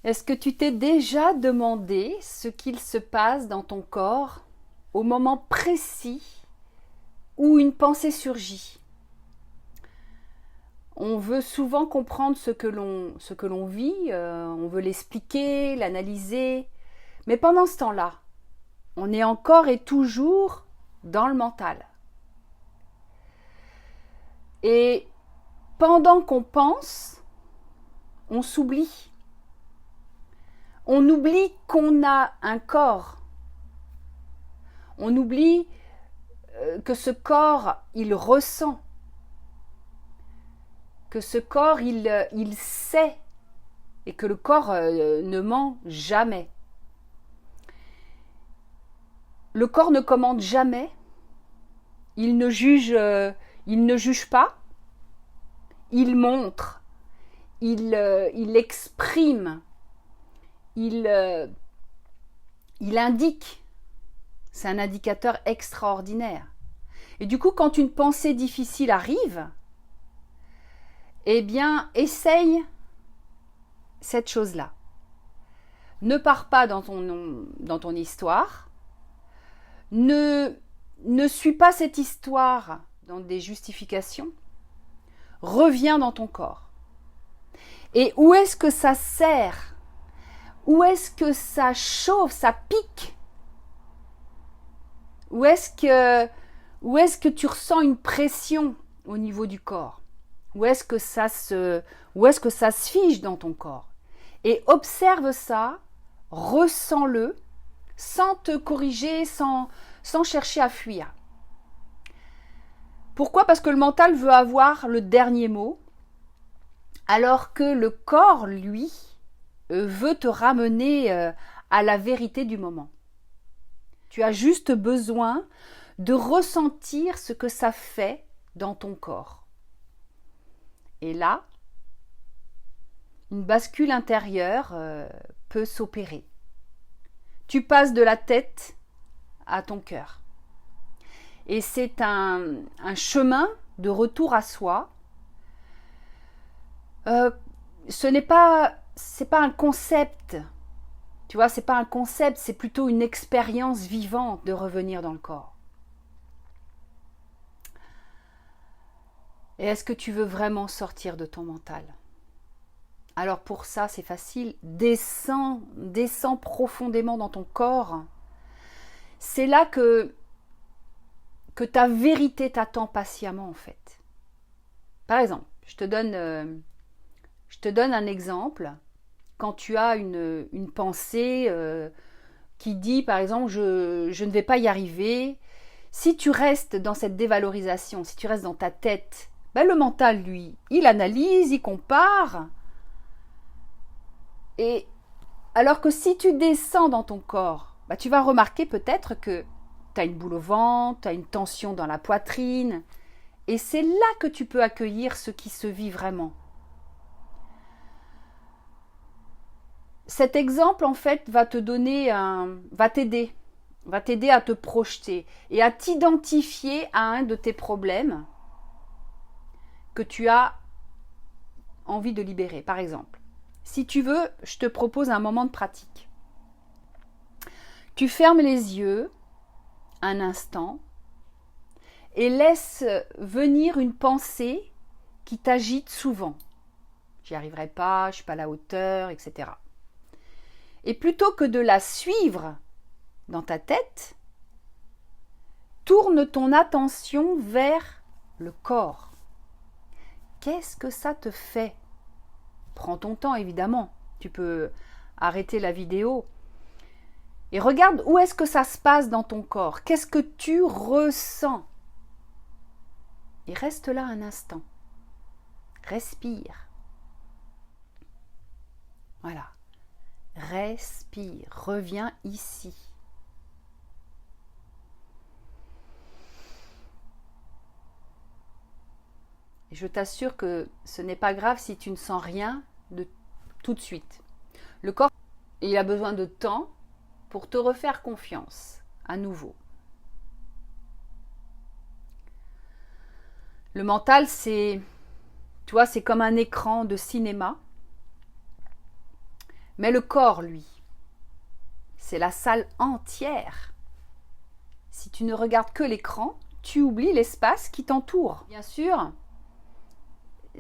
Est-ce que tu t'es déjà demandé ce qu'il se passe dans ton corps au moment précis où une pensée surgit? On veut souvent comprendre ce que l'on vit, on veut l'expliquer, l'analyser, mais pendant ce temps-là, on est encore et toujours dans le mental. Et pendant qu'on pense, on s'oublie. On oublie qu'on a un corps. On oublie que ce corps, il ressent. Que ce corps, il sait. Et que le corps ne ment jamais. Le corps ne commande jamais. Il ne juge pas. Il montre. Il exprime. Il indique. C'est un indicateur extraordinaire. Et du coup, quand une pensée difficile arrive, eh bien, essaye cette chose-là. Ne pars pas dans ton histoire. Ne suis pas cette histoire dans des justifications. Reviens dans ton corps. Et où est-ce que ça sert? Où est-ce que ça chauffe, ça pique? Où est-ce que tu ressens une pression au niveau du corps? Où est-ce que ça se fige dans ton corps? Et observe ça, ressens-le, sans te corriger, sans chercher à fuir. Pourquoi? Parce que le mental veut avoir le dernier mot, alors que le corps, lui, veut te ramener à la vérité du moment. Tu as juste besoin de ressentir ce que ça fait dans ton corps. Et là, une bascule intérieure peut s'opérer. Tu passes de la tête à ton cœur. Et c'est un chemin de retour à soi. C'est pas un concept. Tu vois, c'est pas un concept, c'est plutôt une expérience vivante de revenir dans le corps. Et est-ce que tu veux vraiment sortir de ton mental? Alors pour ça, c'est facile. Descends profondément dans ton corps. C'est là que ta vérité t'attend patiemment en fait. Par exemple, je te donne un exemple. Quand tu as une pensée qui dit, par exemple, je ne vais pas y arriver, si tu restes dans cette dévalorisation, si tu restes dans ta tête, ben le mental, lui, il analyse, il compare. Et alors que si tu descends dans ton corps, ben tu vas remarquer peut-être que tu as une boule au ventre, tu as une tension dans la poitrine. Et c'est là que tu peux accueillir ce qui se vit vraiment. Cet exemple, en fait, va t'aider à te projeter et à t'identifier à un de tes problèmes que tu as envie de libérer. Par exemple, si tu veux, je te propose un moment de pratique. Tu fermes les yeux un instant et laisse venir une pensée qui t'agite souvent. J'y arriverai pas, je suis pas à la hauteur, etc. Et plutôt que de la suivre dans ta tête, tourne ton attention vers le corps. Qu'est-ce que ça te fait? Prends ton temps, évidemment. Tu peux arrêter la vidéo. Et regarde où est-ce que ça se passe dans ton corps. Qu'est-ce que tu ressens? Et reste là un instant. Respire. Voilà. Respire. Reviens ici. Et je t'assure que ce n'est pas grave si tu ne sens rien de tout de suite. Le corps, il a besoin de temps pour te refaire confiance à nouveau. Le mental, c'est comme un écran de cinéma. Mais le corps, lui, c'est la salle entière. Si tu ne regardes que l'écran, tu oublies l'espace qui t'entoure. Bien sûr,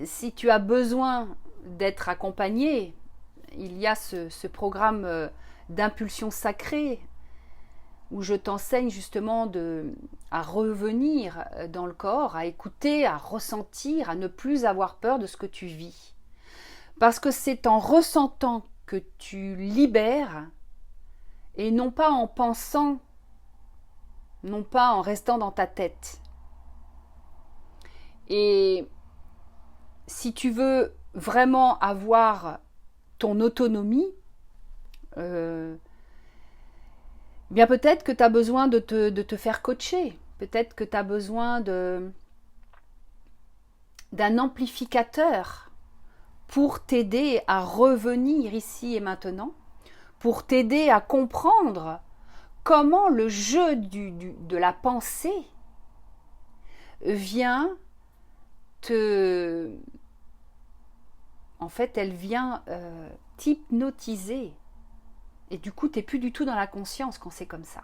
si tu as besoin d'être accompagné, il y a ce programme d'impulsion sacrée où je t'enseigne justement à revenir dans le corps, à écouter, à ressentir, à ne plus avoir peur de ce que tu vis. Parce que c'est en ressentant que tu libères et non pas en pensant, non pas en restant dans ta tête. Et si tu veux vraiment avoir ton autonomie, bien peut-être que tu as besoin de te faire coacher, peut-être que tu as besoin d'un amplificateur pour t'aider à revenir ici et maintenant, pour t'aider à comprendre comment le jeu de la pensée vient en fait, elle vient t'hypnotiser. Et du coup, tu n'es plus du tout dans la conscience quand c'est comme ça.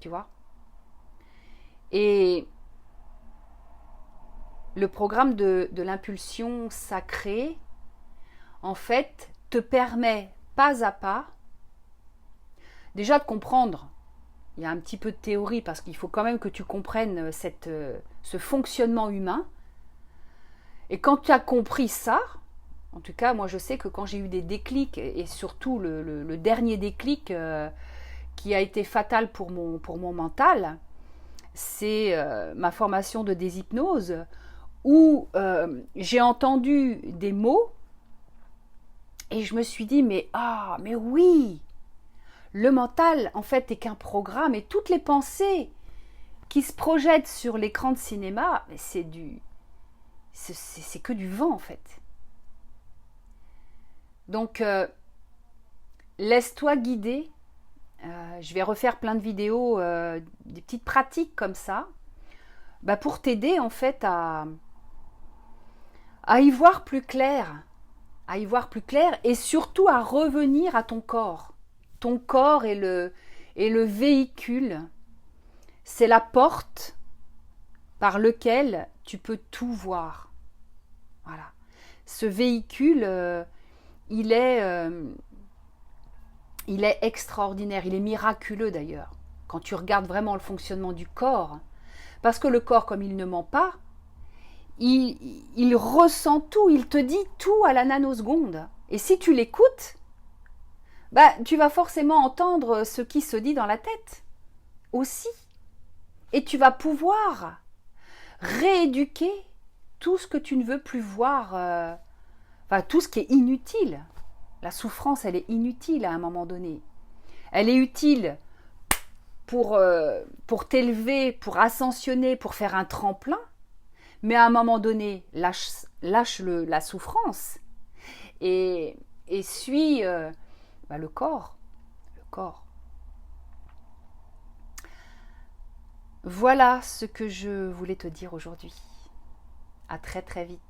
Tu vois ? Et le programme de l'impulsion sacrée, en fait, te permet pas à pas, déjà de comprendre. Il y a un petit peu de théorie parce qu'il faut quand même que tu comprennes ce fonctionnement humain. Et quand tu as compris ça, en tout cas, moi je sais que quand j'ai eu des déclics, et surtout le dernier déclic qui a été fatal pour mon mental, c'est ma formation de déshypnose, où j'ai entendu des mots et je me suis dit, mais oui, le mental en fait est qu'un programme, et toutes les pensées qui se projettent sur l'écran de cinéma, c'est que du vent en fait. Donc, laisse-toi guider. Je vais refaire plein de vidéos, des petites pratiques comme ça, pour t'aider en fait à y voir plus clair, et surtout à revenir à ton corps. Ton corps est le véhicule, c'est la porte par lequel tu peux tout voir. Voilà. Ce véhicule, il est extraordinaire, il est miraculeux d'ailleurs, quand tu regardes vraiment le fonctionnement du corps. Parce que le corps, comme il ne ment pas, il ressent tout, il te dit tout à la nanoseconde. Et si tu l'écoutes, tu vas forcément entendre ce qui se dit dans la tête aussi. Et tu vas pouvoir rééduquer tout ce que tu ne veux plus voir, tout ce qui est inutile. La souffrance, elle est inutile à un moment donné. Elle est utile pour t'élever, pour ascensionner, pour faire un tremplin. Mais à un moment donné, lâche la souffrance et suis le corps. Le corps. Voilà ce que je voulais te dire aujourd'hui. À très très vite.